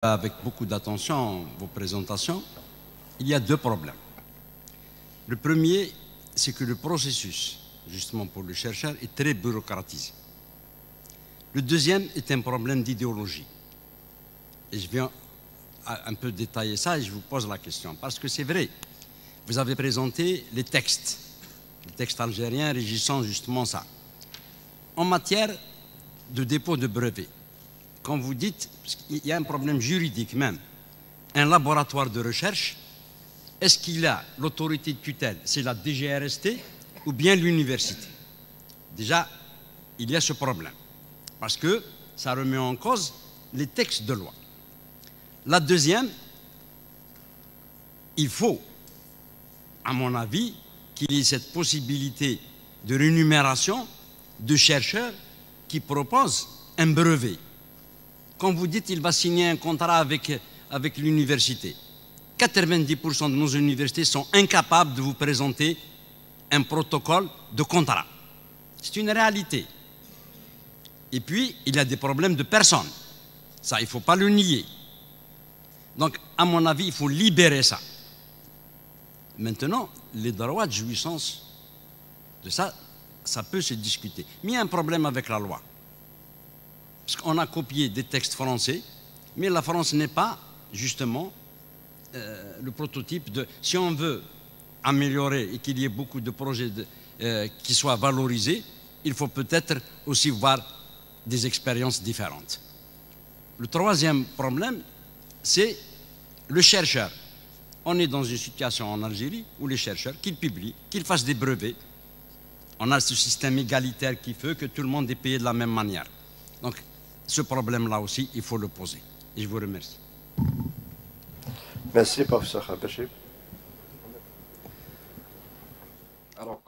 avec beaucoup d'attention vos présentations, il y a deux problèmes. Le premier, c'est que le processus, justement pour le chercheur, est très bureaucratisé. Le deuxième est un problème d'idéologie. Et je viens un peu détailler ça et je vous pose la question. Parce que c'est vrai, vous avez présenté les textes algériens régissant justement ça. En matière de dépôt de brevets, quand vous dites, il y a un problème juridique même, un laboratoire de recherche, est-ce qu'il a l'autorité de tutelle, c'est la DGRST ou bien l'université? Déjà, il y a ce problème, parce que ça remet en cause les textes de loi. La deuxième, il faut, à mon avis, qu'il y ait cette possibilité de rémunération de chercheurs qui proposent un brevet. Quand vous dites qu'il va signer un contrat avec l'université, 90% de nos universités sont incapables de vous présenter un protocole de contrat. C'est une réalité. Et puis, il y a des problèmes de personnes. Ça, il ne faut pas le nier. Donc, à mon avis, il faut libérer ça. Maintenant, les droits de jouissance de ça, ça peut se discuter. Mais il y a un problème avec la loi. Parce qu'on a copié des textes français, mais la France n'est pas, justement, le prototype de... Si on veut améliorer et qu'il y ait beaucoup de projets qui soient valorisés, il faut peut-être aussi voir des expériences différentes. Le troisième problème, c'est le chercheur. On est dans une situation en Algérie où les chercheurs, qu'ils publient, qu'ils fassent des brevets, on a ce système égalitaire qui fait que tout le monde est payé de la même manière. Donc, ce problème-là aussi, il faut le poser. Et je vous remercie. Merci, professeur Habachi. Alors,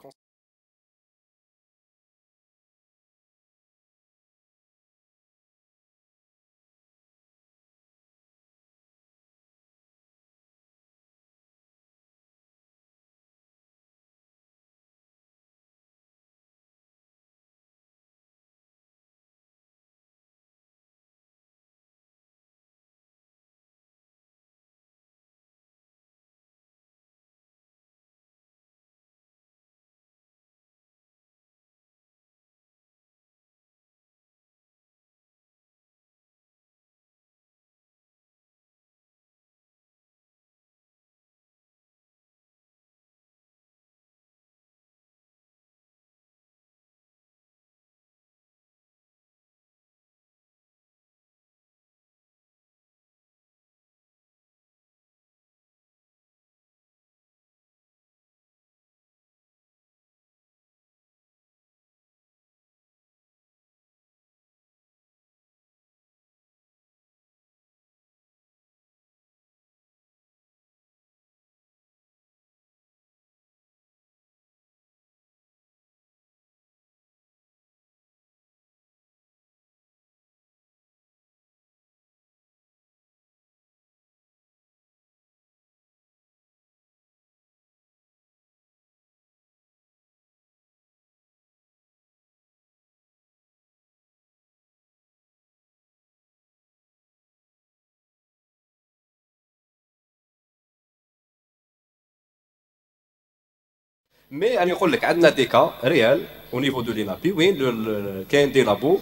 mais on a des cas réels au niveau de l'INAPI, oui, des labos,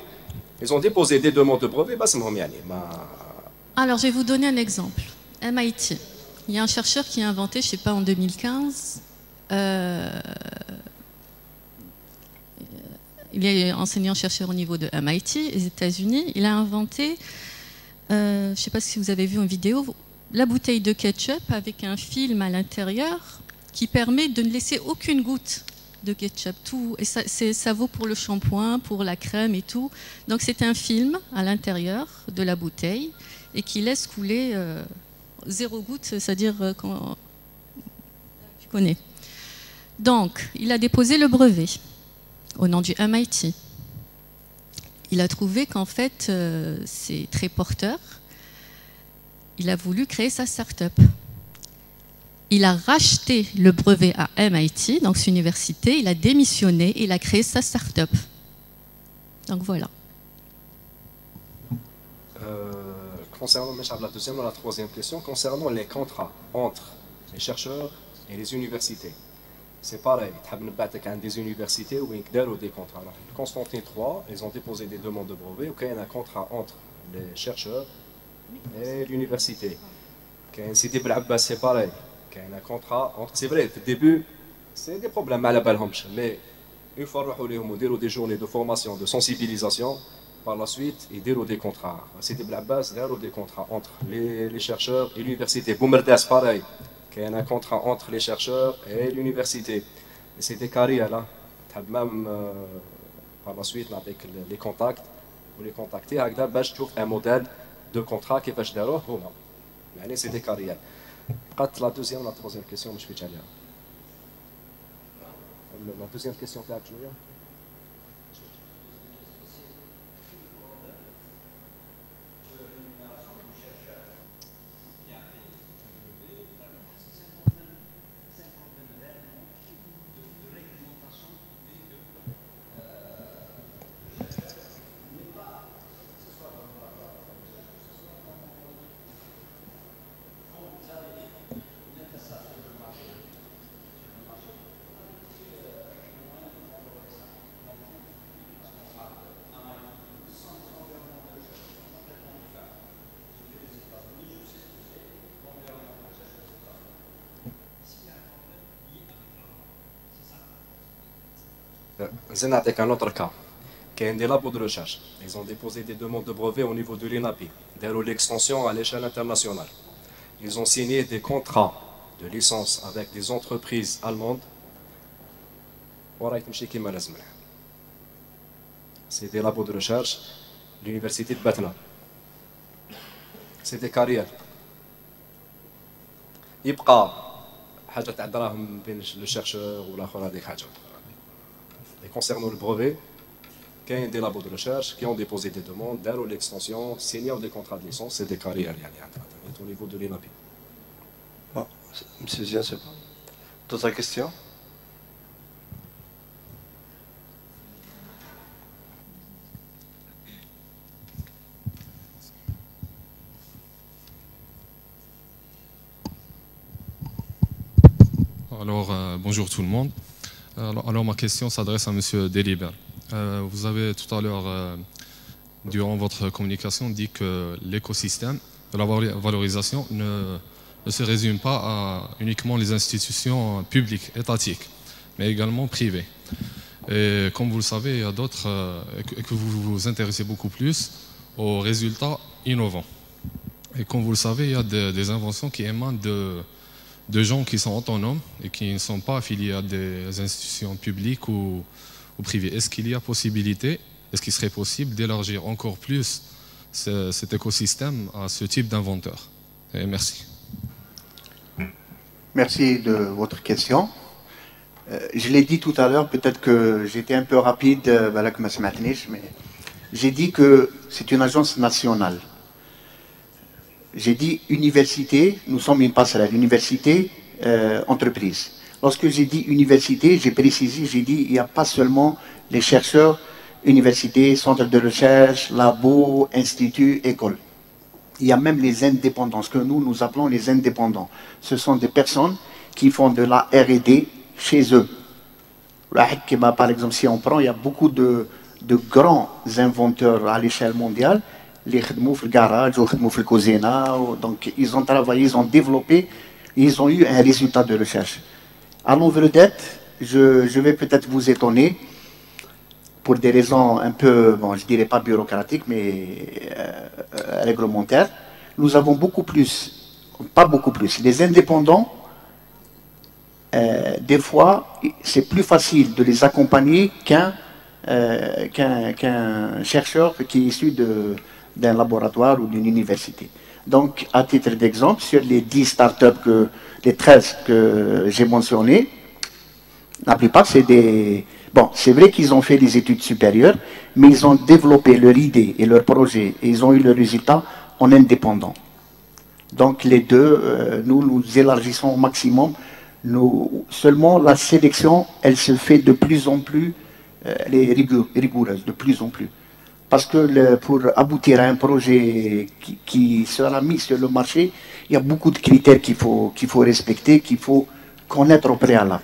ils ont déposé des demandes de brevets, Alors, je vais vous donner un exemple. MIT. Il y a un chercheur qui a inventé, je ne sais pas, en 2015, il est enseignant-chercheur au niveau de MIT, les États-Unis. Il a inventé, je ne sais pas si vous avez vu une vidéo, la bouteille de ketchup avec un film à l'intérieur qui permet de ne laisser aucune goutte de ketchup. Tout, et ça vaut pour le shampoing, pour la crème et tout. Donc c'est un film à l'intérieur de la bouteille et qui laisse couler zéro goutte, c'est-à-dire quand tu connais. Donc il a déposé le brevet au nom du MIT. Il a trouvé qu'en fait c'est très porteur. Il a voulu créer sa start-up. Il a racheté le brevet à MIT, donc cette université, il a démissionné et il a créé sa start-up. Donc voilà. concernant la deuxième ou la troisième question, concernant les contrats entre les chercheurs et les universités. C'est pareil, il y a des universités où ils ont des contrats. Constantine 3, ils ont déposé des demandes de brevet, où il y a un contrat entre les chercheurs et l'université. Sidi Bel Abbas, c'est pareil, il y a un contrat entre... C'est vrai, au début, c'est des problèmes à la balhamch, mais une fois qu'ils ont des journées de formation, de sensibilisation, par la suite, ils ont des contrats. Sidi Bel Abbas, ils ont des contrats entre les chercheurs et l'université. Boumerdas, pareil. Il y a un contrat entre les chercheurs et l'université. Et c'est des carrières là. Même par la suite, avec les contacts, vous les contactez, je trouve un modèle de contrat qui va se faire. C'est des carrières. La deuxième, la troisième question, je vais te dire. La deuxième question, c'est actuelle. Je avec un autre cas. Il y a des labos de recherche. Ils ont déposé des demandes de brevets au niveau de l'INAPI, de l'extension à l'échelle internationale. Ils ont signé des contrats de licence avec des entreprises allemandes. C'est des labos de recherche, l'université de Batna. C'est des carrières. يبقى حاجة تاع دراهم بين لو chercheur والاخر هذيك حاجة. Et concernant le brevet, il y a des labos de recherche qui ont déposé des demandes, d'ailleurs l'extension, signé des contrats de licence et des carrières au niveau de l'INAPI. Bon, monsieur Zian, c'est bon. D'autres questions? Alors, bonjour tout le monde. Alors ma question s'adresse à M. Delibert. Vous avez tout à l'heure, durant votre communication, dit que l'écosystème de la valorisation ne se résume pas à uniquement les institutions publiques, étatiques, mais également privées. Et comme vous le savez, il y a d'autres, que vous vous intéressez beaucoup plus aux résultats innovants. Et comme vous le savez, il y a des inventions qui émanent de gens qui sont autonomes et qui ne sont pas affiliés à des institutions publiques ou privées. Est-ce qu'il y a possibilité, est-ce qu'il serait possible d'élargir encore plus cet écosystème à ce type d'inventeur? Et merci. Merci de votre question. Je l'ai dit tout à l'heure, peut-être que j'étais un peu rapide, mais j'ai dit que c'est une agence nationale. J'ai dit université, nous sommes une passerelle, université, entreprise. Lorsque j'ai dit université, j'ai précisé, j'ai dit il n'y a pas seulement les chercheurs, universités, centres de recherche, labos, instituts, écoles. Il y a même les indépendants, ce que nous appelons les indépendants. Ce sont des personnes qui font de la R&D chez eux. Par exemple, si on prend, il y a beaucoup de grands inventeurs à l'échelle mondiale. Les khedmou في الgarage ou khedmou في الكوزينة, donc ils ont travaillé, ils ont développé, ils ont eu un résultat de recherche. À l'envedette, je vais peut-être vous étonner pour des raisons un peu, bon, je dirais pas bureaucratiques, mais réglementaires. Nous avons beaucoup plus, pas beaucoup plus, les indépendants, des fois, c'est plus facile de les accompagner qu'un chercheur qui est issu d'un laboratoire ou d'une université. Donc, à titre d'exemple, sur les 10 startups, les 13 que j'ai mentionnés, la plupart, c'est des... Bon, c'est vrai qu'ils ont fait des études supérieures, mais ils ont développé leur idée et leur projet, et ils ont eu le résultat en indépendant. Donc, les deux, nous élargissons au maximum. Seulement, la sélection, elle se fait de plus en plus rigoureuse, de plus en plus. Parce que pour aboutir à un projet qui sera mis sur le marché, il y a beaucoup de critères qu'il faut respecter, qu'il faut connaître au préalable.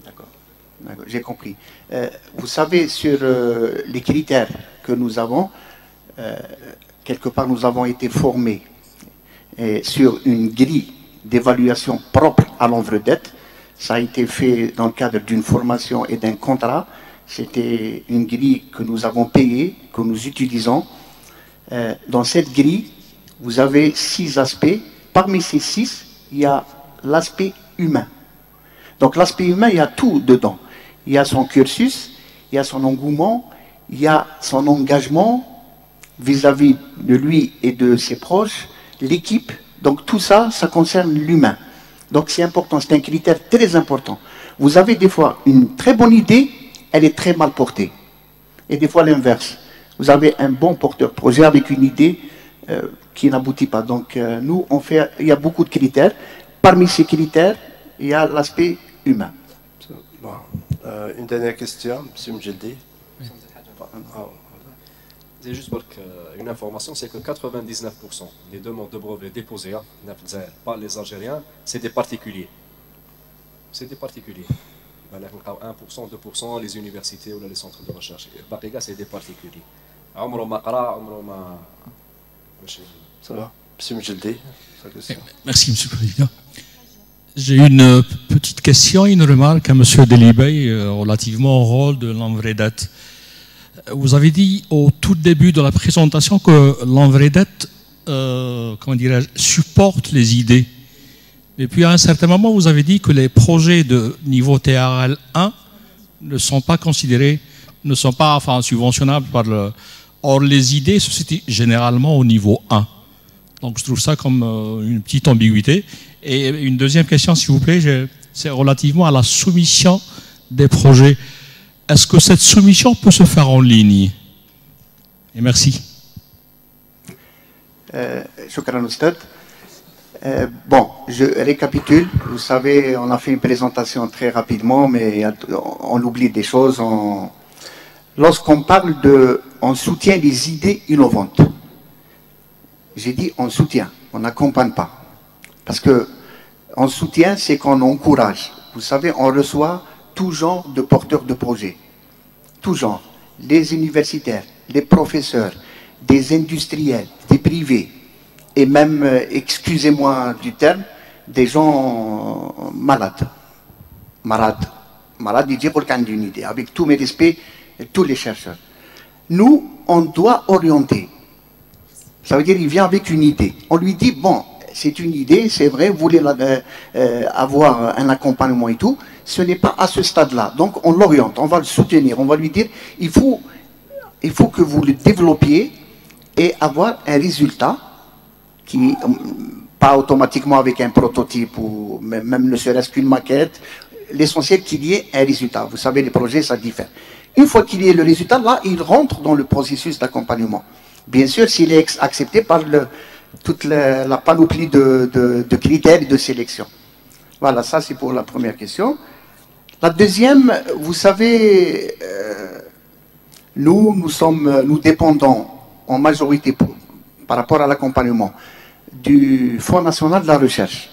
D'accord, j'ai compris. Vous savez, sur les critères que nous avons, quelque part nous avons été formés sur une grille d'évaluation propre à l'Envedette. Ça a été fait dans le cadre d'une formation et d'un contrat. C'était une grille que nous avons payée, que nous utilisons. Dans cette grille, vous avez 6 aspects. Parmi ces 6, il y a l'aspect humain. Donc l'aspect humain, il y a tout dedans. Il y a son cursus, il y a son engouement, il y a son engagement vis-à-vis de lui et de ses proches, l'équipe. Donc tout ça, ça concerne l'humain. Donc c'est important, c'est un critère très important. Vous avez des fois une très bonne idée, elle est très mal portée. Et des fois l'inverse. Vous avez un bon porteur projet avec une idée qui n'aboutit pas. Donc nous, il y a beaucoup de critères. Parmi ces critères, il y a l'aspect humain. Bon. Une dernière question, M. Mjeldi. C'est juste pour une information, c'est que 99% des demandes de brevets déposées par les Algériens, c'est des particuliers. C'est des particuliers. 1%, 2%, les universités ou les centres de recherche. C'est des particuliers. Ça va, M. Mjeldi, sa question. Merci, M. le Président. J'ai une petite question, une remarque à M. Delibey relativement au rôle de l'Envedette. Vous avez dit au tout début de la présentation que l'Envedette supporte les idées. Et puis à un certain moment, vous avez dit que les projets de niveau TRL 1 ne sont pas considérés, ne sont pas subventionnables par le... Or, les idées se situent généralement au niveau 1. Donc je trouve ça comme une petite ambiguïté. Et une deuxième question, s'il vous plaît, c'est relativement à la soumission des projets. Est-ce que cette soumission peut se faire en ligne? Et merci. Shukran Oustad. Bon, je récapitule. Vous savez, on a fait une présentation très rapidement, mais on oublie des choses. Lorsqu'on parle on soutient les idées innovantes. J'ai dit on soutient, on n'accompagne pas. Parce que on soutient, c'est qu'on encourage. Vous savez, on reçoit tout genre de porteurs de projets. Tout genre. Les universitaires, les professeurs, des industriels, des privés, et même, excusez-moi du terme, des gens malades. Malades, disent pour qu'on ait une idée, avec tous mes respects, tous les chercheurs. Nous, on doit orienter. Ça veut dire qu'il vient avec une idée. On lui dit, bon, c'est une idée, c'est vrai, vous voulez avoir un accompagnement et tout, ce n'est pas à ce stade-là. Donc on l'oriente, on va le soutenir, on va lui dire, il faut que vous le développiez et avoir un résultat qui, pas automatiquement avec un prototype ou même ne serait-ce qu'une maquette, l'essentiel qu'il y ait un résultat. Vous savez, les projets, ça diffère. Une fois qu'il y ait le résultat, là, il rentre dans le processus d'accompagnement. Bien sûr, s'il est accepté par toute la panoplie de critères et de sélection. Voilà, ça c'est pour la première question. La deuxième, vous savez, nous dépendons en majorité par rapport à l'accompagnement du Fonds national de la recherche.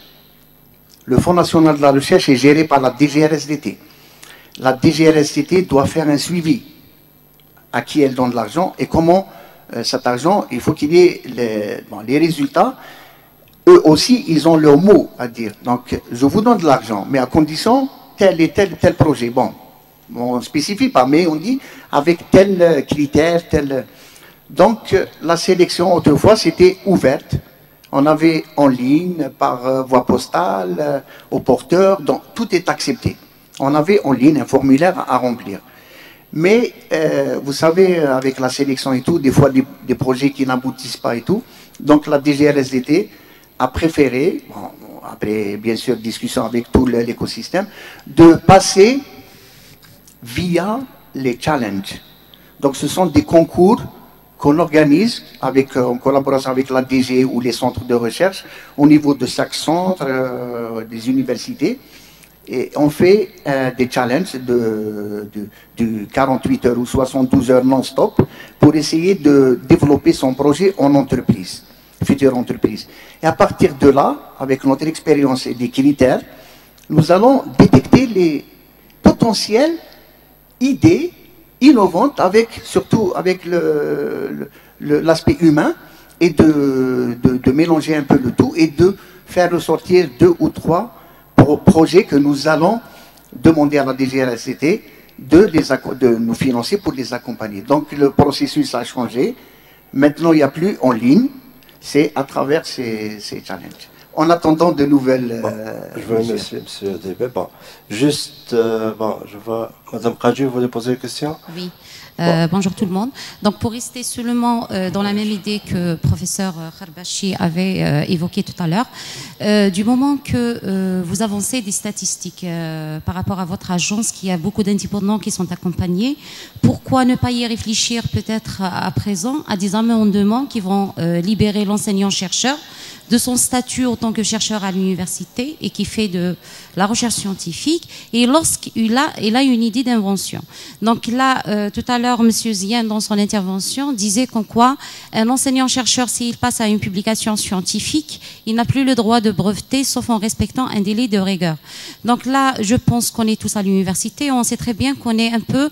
Le Fonds national de la recherche est géré par la DGRSDT. La DGRSDT doit faire un suivi à qui elle donne l'argent et comment cet argent, il faut qu'il y ait les résultats. Eux aussi, ils ont leur mot à dire. Donc, je vous donne de l'argent, mais à condition tel et tel projet. Bon, on ne spécifie pas, mais on dit avec tel critère, tel... Donc, la sélection, autrefois, c'était ouverte. On avait en ligne, par voie postale, au porteur, donc tout est accepté. On avait en ligne un formulaire à remplir. Mais, vous savez, avec la sélection et tout, des fois des projets qui n'aboutissent pas et tout. Donc, la DGRSDT a préféré, après bien sûr discussion avec tout l'écosystème, de passer via les challenges. Donc ce sont des concours qu'on organise en collaboration avec la DG ou les centres de recherche au niveau de chaque centre, des universités. Et on fait des challenges de 48 heures ou 72 heures non-stop pour essayer de développer son projet en entreprise, future entreprise. Et à partir de là, avec notre expérience et des critères, nous allons détecter les potentielles idées innovantes, surtout avec l'aspect humain, et de mélanger un peu le tout et de faire ressortir 2 ou 3 projets que nous allons demander à la DGRCT de nous financer pour les accompagner. Donc le processus a changé. Maintenant, il n'y a plus en ligne, c'est à travers ces challenges. En attendant de nouvelles... je veux remercier M. Débé. Bon, juste, je vois Mme Khadji, vous voulez poser une question? Oui. Bonjour tout le monde. Donc pour rester seulement dans la même idée que le professeur Kharbachi avait évoqué tout à l'heure, du moment que vous avancez des statistiques par rapport à votre agence, qui a beaucoup d'indépendants qui sont accompagnés, pourquoi ne pas y réfléchir peut-être à présent à des amendements qui vont libérer l'enseignant-chercheur de son statut en tant que chercheur à l'université et qui fait de la recherche scientifique, et lorsqu'il a une idée d'invention. Donc là, tout à l'heure, M. Zien, dans son intervention, disait qu'en quoi un enseignant-chercheur, s'il passe à une publication scientifique, il n'a plus le droit de breveter, sauf en respectant un délai de rigueur. Donc là, je pense qu'on est tous à l'université, on sait très bien qu'on est un peu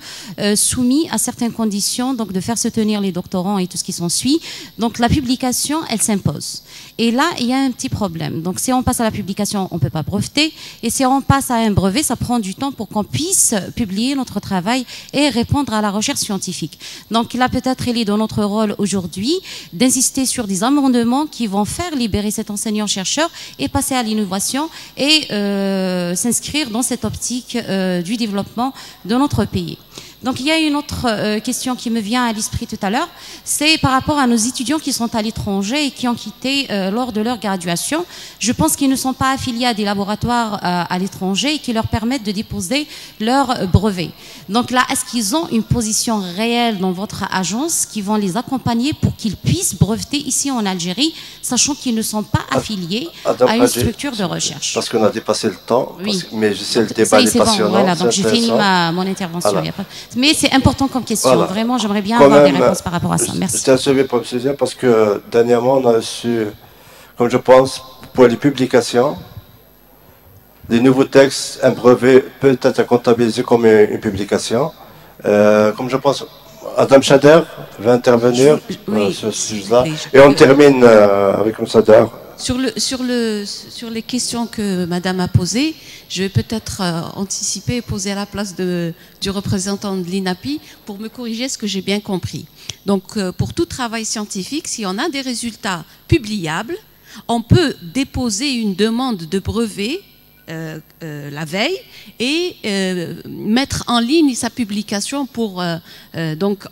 soumis à certaines conditions, donc de faire se tenir les doctorants et tout ce qui s'ensuit. Donc la publication, elle s'impose. Et là, il y a un petit problème. Donc si on passe à la publication, on ne peut pas breveter. Et si on passe à un brevet, ça prend du temps pour qu'on puisse publier notre travail et répondre à la recherche scientifique. Donc là, peut-être, il est dans notre rôle aujourd'hui d'insister sur des amendements qui vont faire libérer cet enseignant-chercheur et passer à l'innovation et s'inscrire dans cette optique du développement de notre pays. Donc il y a une autre question qui me vient à l'esprit tout à l'heure, c'est par rapport à nos étudiants qui sont à l'étranger et qui ont quitté lors de leur graduation. Je pense qu'ils ne sont pas affiliés à des laboratoires à l'étranger et qui leur permettent de déposer leur brevet. Donc là, est-ce qu'ils ont une position réelle dans votre agence qui vont les accompagner pour qu'ils puissent breveter ici en Algérie, sachant qu'ils ne sont pas affiliés à une structure de recherche? Parce qu'on a dépassé le temps, oui. Mais je sais le débat est passionnant. Bon, voilà, donc j'ai fini mon intervention. Alors. Mais c'est important comme question. Voilà. Vraiment, j'aimerais bien avoir des réponses par rapport à ça. Merci. C'était un sujet pour M. Zien parce que dernièrement, on a reçu, comme je pense, pour les publications, des nouveaux textes, un brevet peut être comptabilisé comme une publication. Comme je pense, Adam Chader va intervenir sur ce sujet-là. Et on termine avec M. Chader. Sur les questions que Madame a posées, je vais peut-être anticiper et poser à la place du représentant de l'INAPI pour me corriger ce que j'ai bien compris. Donc, pour tout travail scientifique, si on a des résultats publiables, on peut déposer une demande de brevet la veille et mettre en ligne sa publication pour donc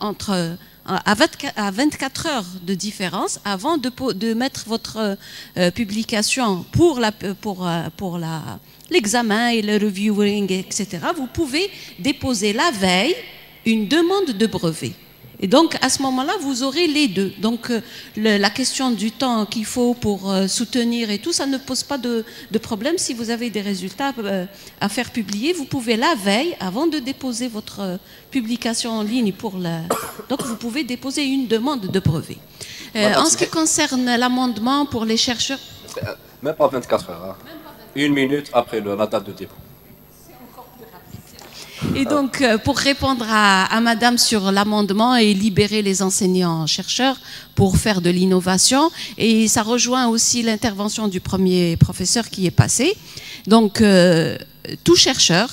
à 24 heures de différence avant de mettre votre publication pour l'examen et le reviewing, etc. Vous pouvez déposer la veille une demande de brevet. Et donc, à ce moment-là, vous aurez les deux. Donc, la question du temps qu'il faut pour soutenir et tout, ça ne pose pas de problème. Si vous avez des résultats à faire publier, vous pouvez la veille, avant de déposer votre publication en ligne, donc vous pouvez déposer une demande de brevet. En ce qui concerne l'amendement pour les chercheurs... Même pas 24 heures. Hein. 1 minute après la date de dépôt. Et donc, pour répondre à Madame sur l'amendement et libérer les enseignants-chercheurs pour faire de l'innovation, et ça rejoint aussi l'intervention du premier professeur qui est passé. Donc, tout chercheur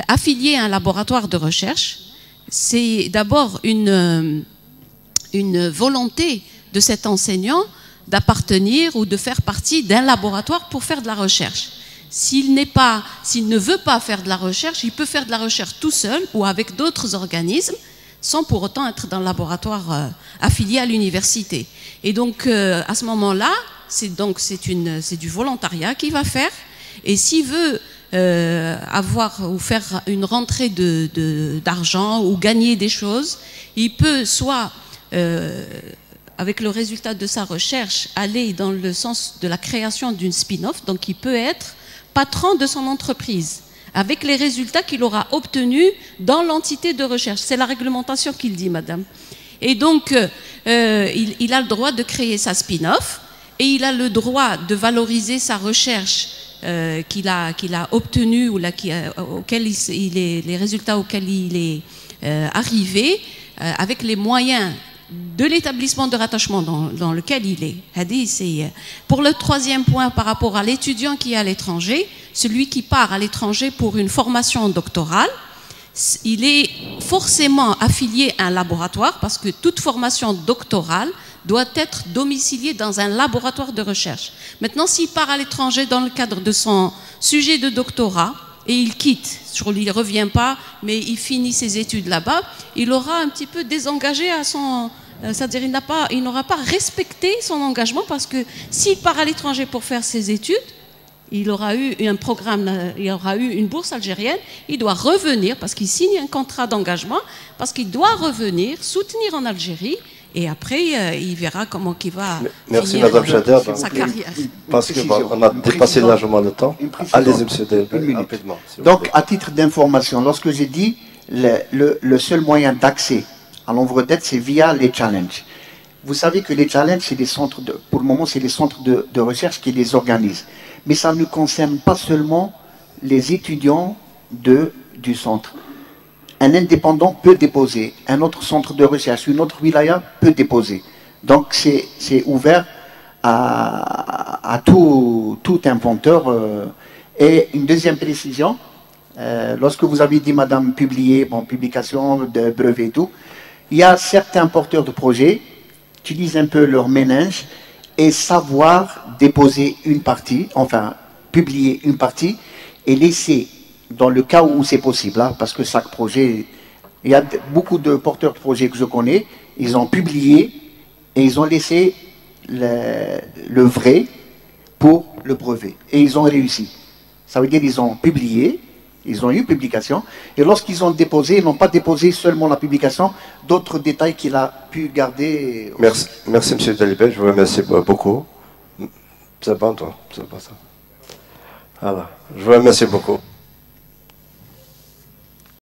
affilié à un laboratoire de recherche, c'est d'abord une volonté de cet enseignant d'appartenir ou de faire partie d'un laboratoire pour faire de la recherche. S'il ne veut pas faire de la recherche, il peut faire de la recherche tout seul ou avec d'autres organismes sans pour autant être dans le laboratoire affilié à l'université. Et donc, à ce moment-là, c'est du volontariat qu'il va faire. Et s'il veut avoir ou faire une rentrée d'argent ou gagner des choses, il peut soit, avec le résultat de sa recherche, aller dans le sens de la création d'une spin-off, donc il peut être patron de son entreprise, avec les résultats qu'il aura obtenus dans l'entité de recherche. C'est la réglementation qu'il dit, madame. Et donc, il a le droit de créer sa spin-off et il a le droit de valoriser sa recherche qu'il a obtenue ou les résultats auxquels il est arrivé avec les moyens de l'établissement de rattachement dans lequel il est. Pour le troisième point, par rapport à l'étudiant qui est à l'étranger, celui qui part à l'étranger pour une formation doctorale, il est forcément affilié à un laboratoire parce que toute formation doctorale doit être domiciliée dans un laboratoire de recherche. Maintenant, s'il part à l'étranger dans le cadre de son sujet de doctorat et il quitte, il ne revient pas, mais il finit ses études là-bas, il aura un petit peu désengagé à son... C'est-à-dire il n'aura pas respecté son engagement parce que s'il part à l'étranger pour faire ses études, il aura eu un programme, il aura eu une bourse algérienne, il doit revenir parce qu'il signe un contrat d'engagement, parce qu'il doit revenir, soutenir en Algérie, et après il verra comment il va finir sa carrière. Parce qu'on a dépassé largement le temps. Allez-y, monsieur Delibert, rapidement. Donc, à titre d'information, lorsque j'ai dit le seul moyen d'accès à l'envoi d'aide, c'est via les challenges. Vous savez que les challenges, c'est des centres pour le moment, c'est les centres de recherche qui les organisent. Mais ça ne concerne pas seulement les étudiants du centre. Un indépendant peut déposer, un autre centre de recherche, une autre wilaya peut déposer. Donc c'est ouvert à tout inventeur. Et une deuxième précision, lorsque vous avez dit, madame, publication de brevets et tout, il y a certains porteurs de projets qui utilisent un peu leur méninge et savoir déposer une partie, enfin publier une partie et laisser, dans le cas où c'est possible, hein, parce que chaque projet, il y a beaucoup de porteurs de projets que je connais, ils ont publié et ils ont laissé le vrai pour le brevet. Et ils ont réussi. Ça veut dire qu'ils ont publié, ils ont eu publication, et lorsqu'ils ont déposé, ils n'ont pas déposé seulement la publication, d'autres détails qu'il a pu garder. Merci, merci monsieur Delibert, je vous remercie beaucoup. C'est bon, toi, c'est pas ça. Voilà, je vous remercie beaucoup.